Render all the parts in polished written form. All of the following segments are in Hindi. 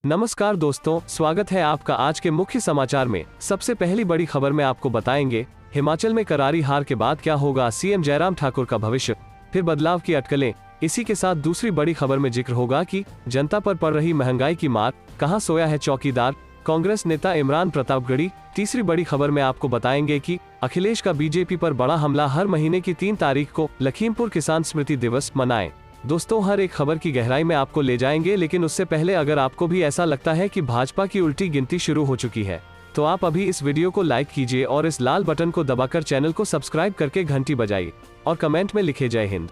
नमस्कार दोस्तों, स्वागत है आपका आज के मुख्य समाचार में। सबसे पहली बड़ी खबर में आपको बताएंगे, हिमाचल में करारी हार के बाद क्या होगा सीएम जयराम ठाकुर का भविष्य, फिर बदलाव की अटकलें। इसी के साथ दूसरी बड़ी खबर में जिक्र होगा कि जनता पर पड़ रही महंगाई की मार, कहां सोया है चौकीदार, कांग्रेस नेता इमरान प्रतापगढ़ी। तीसरी बड़ी खबर में आपको बताएंगे कि अखिलेश का बीजेपी पर बड़ा हमला, हर महीने की 3 तारीख को लखीमपुर किसान स्मृति दिवस मनाएं। दोस्तों, हर एक खबर की गहराई में आपको ले जाएंगे, लेकिन उससे पहले अगर आपको भी ऐसा लगता है कि भाजपा की उल्टी गिनती शुरू हो चुकी है, तो आप अभी इस वीडियो को लाइक कीजिए और इस लाल बटन को दबाकर चैनल को सब्सक्राइब करके घंटी बजाइए और कमेंट में लिखे जय हिंद।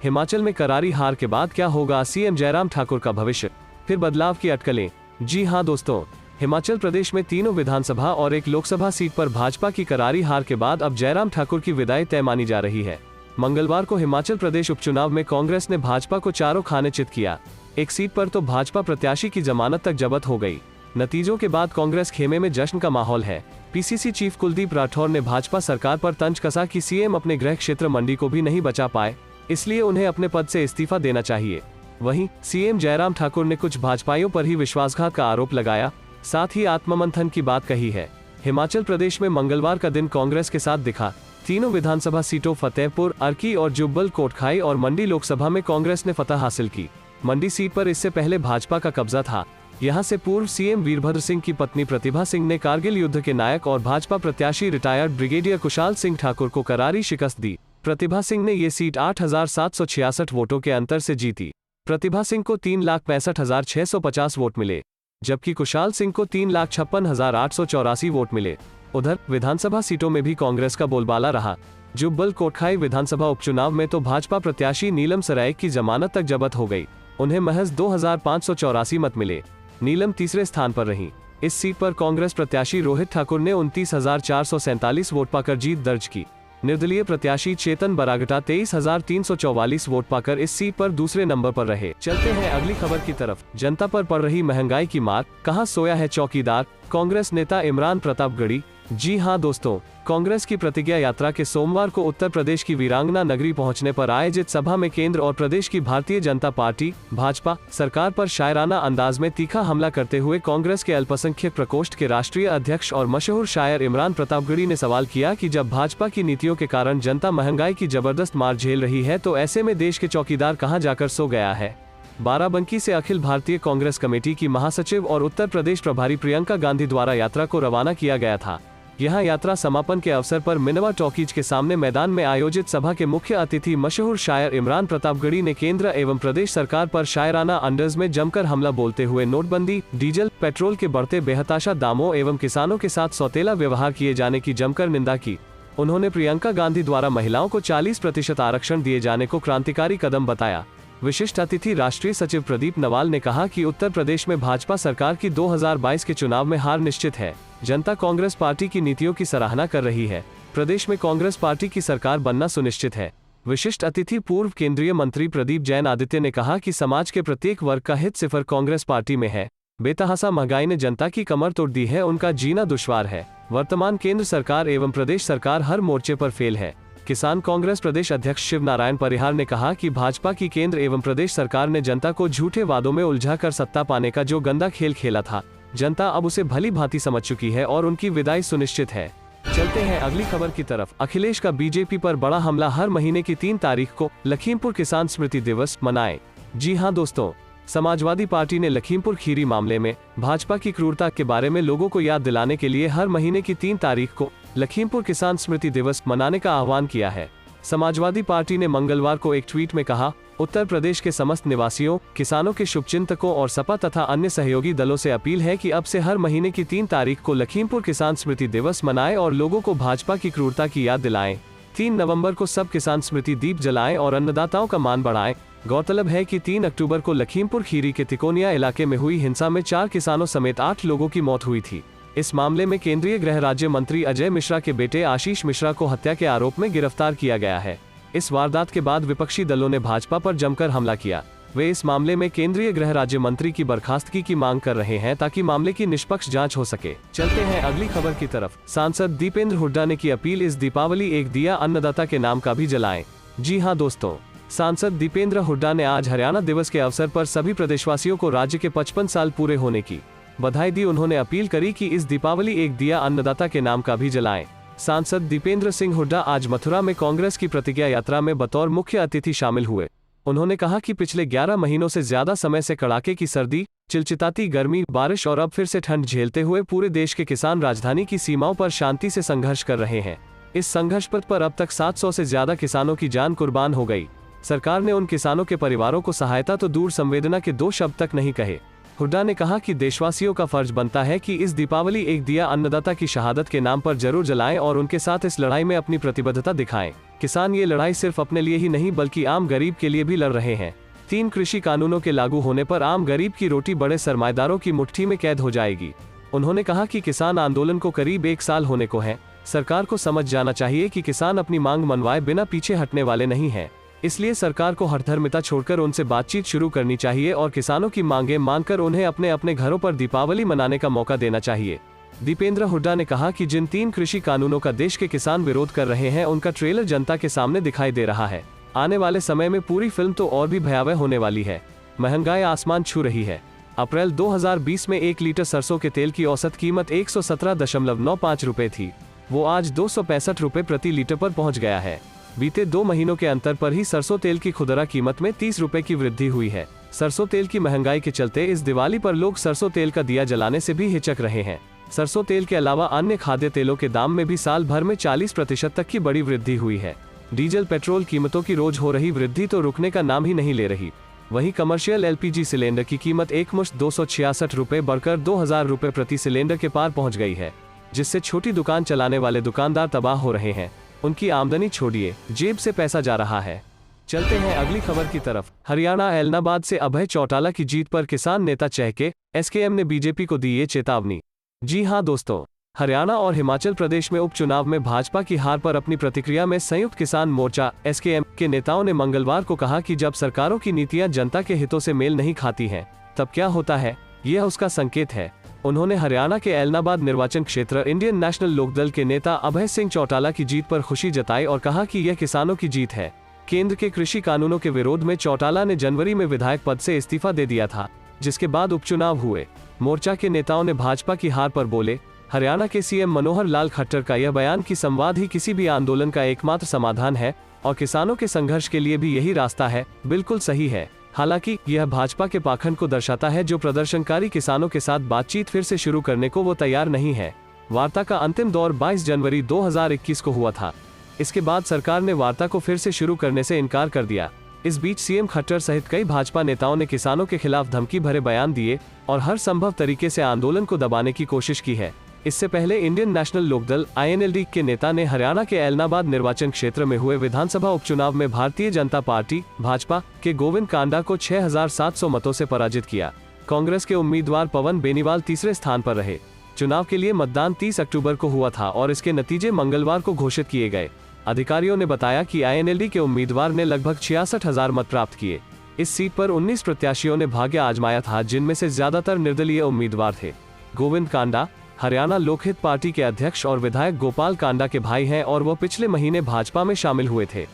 हिमाचल में करारी हार के बाद क्या होगा सीएम जयराम ठाकुर का भविष्य, फिर बदलाव की अटकलें। जी हां दोस्तों, हिमाचल प्रदेश में तीनों विधानसभा और एक लोकसभा सीट पर भाजपा की करारी हार के बाद अब जयराम ठाकुर की विदाई तय मानी जा रही है। मंगलवार को हिमाचल प्रदेश उपचुनाव में कांग्रेस ने भाजपा को चारों खाने चित किया। एक सीट पर तो भाजपा प्रत्याशी की जमानत तक जब्त हो गई। नतीजों के बाद कांग्रेस खेमे में जश्न का माहौल है। पीसीसी चीफ कुलदीप राठौर ने भाजपा सरकार पर तंज कसा कि सीएम अपने गृह क्षेत्र मंडी को भी नहीं बचा पाए, इसलिए उन्हें अपने पद से इस्तीफा देना चाहिए। वहीं सीएम जयराम ठाकुर ने कुछ भाजपाइयों पर ही विश्वासघात का आरोप लगाया, साथ ही आत्ममंथन की बात कही है। हिमाचल प्रदेश में मंगलवार का दिन कांग्रेस के साथ दिखा। तीनों विधानसभा सीटों फतेहपुर, अर्की और जुब्बल कोटखाई और मंडी लोकसभा में कांग्रेस ने फतह हासिल की। मंडी सीट पर इससे पहले भाजपा का कब्जा था। यहां से पूर्व सीएम वीरभद्र सिंह की पत्नी प्रतिभा सिंह ने कारगिल युद्ध के नायक और भाजपा प्रत्याशी रिटायर्ड ब्रिगेडियर कुशाल सिंह ठाकुर को करारी शिकस्त दी। प्रतिभा सिंह ने ये सीट 8,766 वोटों के अंतर से जीती। प्रतिभा सिंह को 3,65,650 वोट मिले, जबकि कुशाल सिंह को 3,56,884 वोट मिले। उधर विधानसभा सीटों में भी कांग्रेस का बोलबाला रहा। जुब्बल कोटखाई विधानसभा उपचुनाव में तो भाजपा प्रत्याशी नीलम सराय की जमानत तक जब्त हो गई। उन्हें महज 2,584 मत मिले। नीलम तीसरे स्थान पर रहीं। इस सीट पर कांग्रेस प्रत्याशी रोहित ठाकुर ने 29,447 वोट पाकर जीत दर्ज की। निर्दलीय प्रत्याशी चेतन बरागटा 23,344 वोट पाकर इस सीट पर दूसरे नंबर पर रहे। चलते हैं अगली खबर की तरफ। जनता पर पड़ रही महंगाई की मार, कहां सोया है चौकीदार, कांग्रेस नेता इमरान प्रतापगढ़ी। जी हां दोस्तों, कांग्रेस की प्रतिज्ञा यात्रा के सोमवार को उत्तर प्रदेश की वीरांगना नगरी पहुंचने पर आयोजित सभा में केंद्र और प्रदेश की भारतीय जनता पार्टी भाजपा सरकार पर शायराना अंदाज में तीखा हमला करते हुए कांग्रेस के अल्पसंख्यक प्रकोष्ठ के राष्ट्रीय अध्यक्ष और मशहूर शायर इमरान प्रतापगढ़ी ने सवाल किया कि जब भाजपा की नीतियों के कारण जनता महंगाई की जबरदस्त मार झेल रही है, तो ऐसे में देश के चौकीदार कहां जाकर सो गया है। बाराबंकी से अखिल भारतीय कांग्रेस कमेटी की महासचिव और उत्तर प्रदेश प्रभारी प्रियंका गांधी द्वारा यात्रा को रवाना किया गया था। यहां यात्रा समापन के अवसर पर मिनवा टॉकीज के सामने मैदान में आयोजित सभा के मुख्य अतिथि मशहूर शायर इमरान प्रतापगढ़ी ने केंद्र एवं प्रदेश सरकार पर शायराना अंदाज में जमकर हमला बोलते हुए नोटबंदी, डीजल, पेट्रोल के बढ़ते बेहताशा दामों एवं किसानों के साथ सौतेला व्यवहार किए जाने की जमकर निंदा की। उन्होंने प्रियंका गांधी द्वारा महिलाओं को 40% आरक्षण दिए जाने को क्रांतिकारी कदम बताया। विशिष्ट अतिथि राष्ट्रीय सचिव प्रदीप नवाल ने कहा कि उत्तर प्रदेश में भाजपा सरकार की 2022 के चुनाव में हार निश्चित है। जनता कांग्रेस पार्टी की नीतियों की सराहना कर रही है। प्रदेश में कांग्रेस पार्टी की सरकार बनना सुनिश्चित है। विशिष्ट अतिथि पूर्व केंद्रीय मंत्री प्रदीप जैन आदित्य ने कहा कि समाज के प्रत्येक वर्ग का हित सिर्फ कांग्रेस पार्टी में है। बेतहासा महंगाई ने जनता की कमर तोड़ दी है, उनका जीना दुश्वार है। वर्तमान केंद्र सरकार एवं प्रदेश सरकार हर मोर्चे पर फेल है। किसान कांग्रेस प्रदेश अध्यक्ष शिव नारायण परिहार ने कहा कि भाजपा की केंद्र एवं प्रदेश सरकार ने जनता को झूठे वादों में उलझाकर सत्ता पाने का जो गंदा खेल खेला था, जनता अब उसे भली भांति समझ चुकी है और उनकी विदाई सुनिश्चित है। चलते हैं अगली खबर की तरफ। अखिलेश का बीजेपी पर बड़ा हमला, हर महीने की 3 तारीख को लखीमपुर किसान स्मृति दिवस मनाएं। जी हां दोस्तों, समाजवादी पार्टी ने लखीमपुर खीरी मामले में भाजपा की क्रूरता के बारे में लोगों को याद दिलाने के लिए हर महीने की 3 तारीख को लखीमपुर किसान स्मृति दिवस मनाने का आह्वान किया है। समाजवादी पार्टी ने मंगलवार को एक ट्वीट में कहा, उत्तर प्रदेश के समस्त निवासियों, किसानों के शुभचिंतकों और सपा तथा अन्य सहयोगी दलों से अपील है कि अब से हर महीने की 3 तारीख को लखीमपुर किसान स्मृति दिवस मनाएं और लोगों को भाजपा की क्रूरता की याद दिलाएं। 3 नवंबर को सब किसान स्मृति दीप जलाएं और अन्नदाताओं का मान बढ़ाएं। गौरतलब है कि 3 अक्टूबर को लखीमपुर खीरी के तिकोनिया इलाके में हुई हिंसा में 4 किसानों समेत 8 लोगों की मौत हुई थी। इस मामले में केंद्रीय गृह राज्य मंत्री अजय मिश्रा के बेटे आशीष मिश्रा को हत्या के आरोप में गिरफ्तार किया गया है। इस वारदात के बाद विपक्षी दलों ने भाजपा पर जमकर हमला किया। वे इस मामले में केंद्रीय गृह राज्य मंत्री की बर्खास्तगी की मांग कर रहे हैं ताकि मामले की निष्पक्ष जांच हो सके। चलते हैं अगली खबर की तरफ। सांसद दीपेंद्र हुड्डा ने की अपील, इस दीपावली एक दिया अन्नदाता के नाम का भी जलाएं। जी हां दोस्तों, सांसद दीपेंद्र हुड्डा ने आज हरियाणा दिवस के अवसर पर सभी प्रदेशवासियों को राज्य के 55 साल पूरे होने की बधाई दी। उन्होंने अपील करी कि इस दीपावली एक दिया अन्नदाता के नाम का भी जलाएं। सांसद दीपेंद्र सिंह हुड्डा आज मथुरा में कांग्रेस की प्रतिज्ञा यात्रा में बतौर मुख्य अतिथि शामिल हुए। उन्होंने कहा कि पिछले 11 महीनों से ज्यादा समय से कड़ाके की सर्दी, चिलचिलाती गर्मी, बारिश और अब फिर से ठंड झेलते हुए पूरे देश के किसान राजधानी की सीमाओं पर शांति से संघर्ष कर रहे हैं। इस संघर्ष पथ पर अब तक 700 से ज्यादा किसानों की जान कुर्बान हो गई। सरकार ने उन किसानों के परिवारों को सहायता तो दूर संवेदना के 2 शब्द तक नहीं कहे। हुड्डा ने कहा कि देशवासियों का फर्ज बनता है कि इस दीपावली एक दिया अन्नदाता की शहादत के नाम पर जरूर जलाएं और उनके साथ इस लड़ाई में अपनी प्रतिबद्धता दिखाएं। किसान ये लड़ाई सिर्फ अपने लिए ही नहीं बल्कि आम गरीब के लिए भी लड़ रहे हैं। 3 कृषि कानूनों के लागू होने पर आम गरीब की रोटी बड़े सरमाएदारों की मुट्ठी में कैद हो जाएगी। उन्होंने कहा कि किसान आंदोलन को करीब 1 साल होने को है। सरकार को समझ जाना चाहिए कि किसान अपनी मांग मनवाए बिना पीछे हटने वाले नहीं हैं। इसलिए सरकार को हठधर्मिता छोड़कर उनसे बातचीत शुरू करनी चाहिए और किसानों की मांगें मानकर उन्हें अपने अपने घरों पर दीपावली मनाने का मौका देना चाहिए। दीपेंद्र हुड्डा ने कहा कि जिन 3 कृषि कानूनों का देश के किसान विरोध कर रहे हैं उनका ट्रेलर जनता के सामने दिखाई दे रहा है। आने वाले समय में पूरी फिल्म तो और भी भयावह होने वाली है। महंगाई आसमान छू रही है। अप्रैल 2020 में 1 लीटर सरसों के तेल की औसत कीमत 117.95 रुपए थी। वो आज 265 रुपए प्रति लीटर पर पहुंच गया है। बीते 2 महीनों के अंतर पर ही सरसों तेल की खुदरा कीमत में 30 रुपए की वृद्धि हुई है। सरसों तेल की महंगाई के चलते इस दिवाली पर लोग सरसों तेल का दिया जलाने से भी हिचक रहे हैं। सरसों तेल के अलावा अन्य खाद्य तेलों के दाम में भी साल भर में 40% तक की बड़ी वृद्धि हुई है। डीजल पेट्रोल कीमतों की रोज हो रही वृद्धि तो रुकने का नाम ही नहीं ले रही। वहीं कमर्शियल LPG सिलेंडर की कीमत एकमुश्त 266 रुपए बढ़कर 2000 रुपए प्रति सिलेंडर के पार पहुंच गई है, जिससे छोटी दुकान चलाने वाले दुकानदार तबाह हो रहे हैं। उनकी आमदनी छोड़िए, जेब से पैसा जा रहा है। चलते हैं अगली खबर की तरफ। हरियाणा ऐलनाबाद से अभय चौटाला की जीत पर किसान नेता चहके। SKM ने बीजेपी को दी ये चेतावनी। जी हां दोस्तों, हरियाणा और हिमाचल प्रदेश में उपचुनाव में भाजपा की हार पर अपनी प्रतिक्रिया में संयुक्त किसान मोर्चा SKM के नेताओं ने मंगलवार को कहा कि जब सरकारों की नीतियां जनता के हितों से मेल नहीं खाती हैं, तब क्या होता है, यह उसका संकेत है। उन्होंने हरियाणा के ऐलनाबाद निर्वाचन क्षेत्र इंडियन नेशनल लोकदल के नेता अभय सिंह चौटाला की जीत पर खुशी जताई और कहा कि यह किसानों की जीत है। केंद्र के कृषि कानूनों के विरोध में चौटाला ने जनवरी में विधायक पद से इस्तीफा दे दिया था, जिसके बाद उपचुनाव हुए। मोर्चा के नेताओं ने भाजपा की हार पर बोले, हरियाणा के CM मनोहर लाल खट्टर का यह बयान कि संवाद ही किसी भी आंदोलन का एकमात्र समाधान है और किसानों के संघर्ष के लिए भी यही रास्ता है, बिल्कुल सही है। हालांकि यह भाजपा के पाखंड को दर्शाता है जो प्रदर्शनकारी किसानों के साथ बातचीत फिर से शुरू करने को वो तैयार नहीं है। वार्ता का अंतिम दौर 22 जनवरी 2021 को हुआ था। इसके बाद सरकार ने वार्ता को फिर से शुरू करने से इनकार कर दिया। इस बीच CM खट्टर सहित कई भाजपा नेताओं ने किसानों के खिलाफ धमकी भरे बयान दिए और हर संभव तरीके से आंदोलन को दबाने की कोशिश की है। इससे पहले इंडियन नेशनल लोकदल INLD के नेता ने हरियाणा के ऐलनाबाद निर्वाचन क्षेत्र में हुए विधानसभा उपचुनाव में भारतीय जनता पार्टी भाजपा के गोविंद कांडा को 6700 मतों से पराजित किया। कांग्रेस के उम्मीदवार पवन बेनीवाल तीसरे स्थान पर रहे। चुनाव के लिए मतदान 30 अक्टूबर को हुआ था और इसके नतीजे मंगलवार को घोषित किए गए। अधिकारियों ने बताया कि INLD के उम्मीदवार ने लगभग 66,000 मत प्राप्त किए। इस सीट पर 19 प्रत्याशियों ने भाग्य आजमाया था, जिनमें से ज्यादातर निर्दलीय उम्मीदवार थे। गोविंद कांडा हरियाणा लोकहित पार्टी के अध्यक्ष और विधायक गोपाल कांडा के भाई हैं और वो पिछले महीने भाजपा में शामिल हुए थे।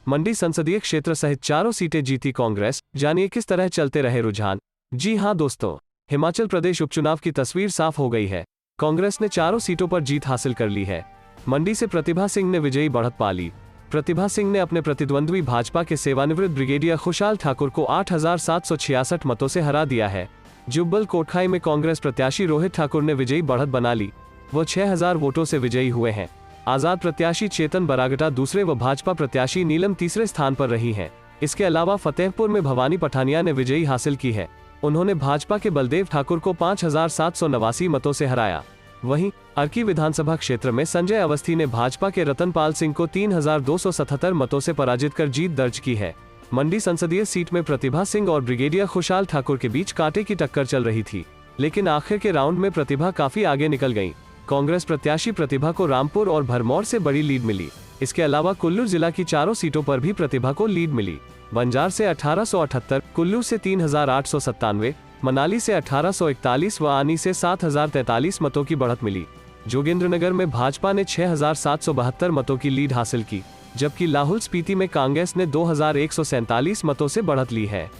मंडी संसदीय क्षेत्र सहित 4 सीटें जीती कांग्रेस। जानिए किस तरह चलते रहे रुझान। जी हां दोस्तों, हिमाचल प्रदेश उपचुनाव की तस्वीर साफ हो गई है। कांग्रेस ने 4 सीटों पर जीत हासिल कर ली है। मंडी से प्रतिभा सिंह ने विजयी बढ़त पा ली। प्रतिभा सिंह ने अपने प्रतिद्वंद्वी भाजपा के सेवानिवृत्त ब्रिगेडियर खुशहाल ठाकुर को 8,766 मतों से हरा दिया है। जुब्बल कोटखाई में कांग्रेस प्रत्याशी रोहित ठाकुर ने विजयी बढ़त बना ली। वो 6,000 वोटों से विजयी हुए हैं। आजाद प्रत्याशी चेतन बरागटा दूसरे व भाजपा प्रत्याशी नीलम तीसरे स्थान पर रही हैं। इसके अलावा फतेहपुर में भवानी पठानिया ने विजयी हासिल की है। उन्होंने भाजपा के बलदेव ठाकुर को 5,789 मतों से हराया। वहीं अर्की विधानसभा क्षेत्र में संजय अवस्थी ने भाजपा के रतनपाल सिंह को 3,277 मतों से पराजित कर जीत दर्ज की है। मंडी संसदीय सीट में प्रतिभा सिंह और ब्रिगेडियर खुशहाल ठाकुर के बीच कांटे की टक्कर चल रही थी, लेकिन आखिर के राउंड में प्रतिभा काफी आगे निकल गई। कांग्रेस प्रत्याशी प्रतिभा को रामपुर और भरमौर से बड़ी लीड मिली। इसके अलावा कुल्लू जिला की 4 सीटों पर भी प्रतिभा को लीड मिली। बंजार से 1878, कुल्लू से 3,897, मनाली से 1841 व आनी से 7,043 मतों की बढ़त मिली। जोगिंद्रनगर में भाजपा ने 6,772 मतों की लीड हासिल की। जबकि लाहौल स्पीति में कांग्रेस ने 2147 मतों से बढ़त ली है।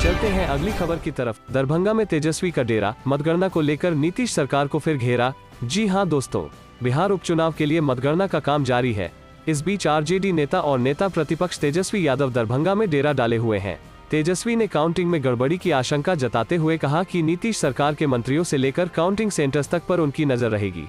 चलते हैं अगली खबर की तरफ। दरभंगा में तेजस्वी का डेरा, मतगणना को लेकर नीतीश सरकार को फिर घेरा। जी हां दोस्तों, बिहार उपचुनाव के लिए मतगणना का काम जारी है। इस बीच आरजेडी नेता और नेता प्रतिपक्ष तेजस्वी यादव दरभंगा में डेरा डाले हुए हैं। तेजस्वी ने काउंटिंग में गड़बड़ी की आशंका जताते हुए कहा कि नीतीश सरकार के मंत्रियों से लेकर काउंटिंग सेंटर्स तक पर उनकी नजर रहेगी।